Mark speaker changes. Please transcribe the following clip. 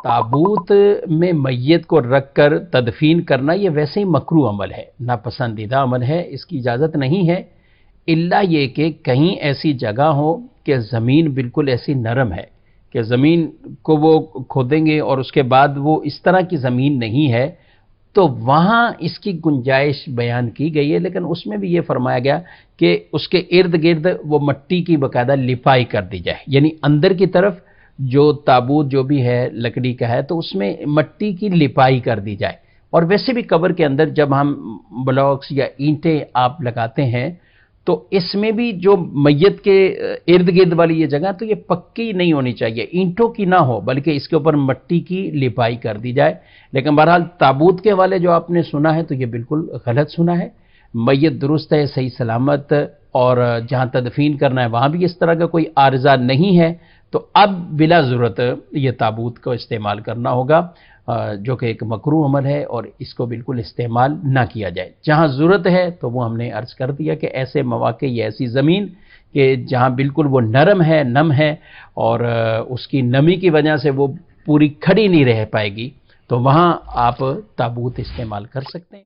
Speaker 1: ताबूत में मैयत को रख कर तदफीन करना ये वैसे ही मकरूह अमल है, नापसंदीदा अमल है, इसकी इजाज़त नहीं है, इल्ला ये कि कहीं ऐसी जगह हो कि ज़मीन बिल्कुल ऐसी नरम है कि ज़मीन को वो खोदेंगे और उसके बाद वो इस तरह की ज़मीन नहीं है, तो वहाँ इसकी गुंजाइश बयान की गई है। लेकिन उसमें भी ये फरमाया गया कि उसके इर्द गिर्द वो मट्टी की बाकायदा लिपाई कर दी जाए, यानी अंदर की तरफ जो ताबूत जो भी है लकड़ी का है तो उसमें मट्टी की लिपाई कर दी जाए। और वैसे भी कब्र के अंदर जब हम ब्लॉक्स या ईंटें आप लगाते हैं तो इसमें भी जो मैयत के इर्द गिर्द वाली ये जगह तो ये पक्की नहीं होनी चाहिए, ईंटों की ना हो बल्कि इसके ऊपर मट्टी की लिपाई कर दी जाए। लेकिन बहरहाल ताबूत के वाले जो आपने सुना है तो ये बिल्कुल गलत सुना है। मैयत दुरुस्त है, सही सलामत, और जहाँ तदफीन करना है वहाँ भी इस तरह का कोई आर्जा नहीं है, तो अब बिला ज़रूरत ये ताबूत को इस्तेमाल करना होगा, जो कि एक मकरूह अमल है और इसको बिल्कुल इस्तेमाल ना किया जाए। जहाँ ज़रूरत है तो वो हमने अर्ज़ कर दिया कि ऐसे मौके या ऐसी ज़मीन कि जहाँ बिल्कुल वो नरम है, नम है और उसकी नमी की वजह से वो पूरी खड़ी नहीं रह पाएगी, तो वहाँ आप ताबूत इस्तेमाल कर सकते हैं।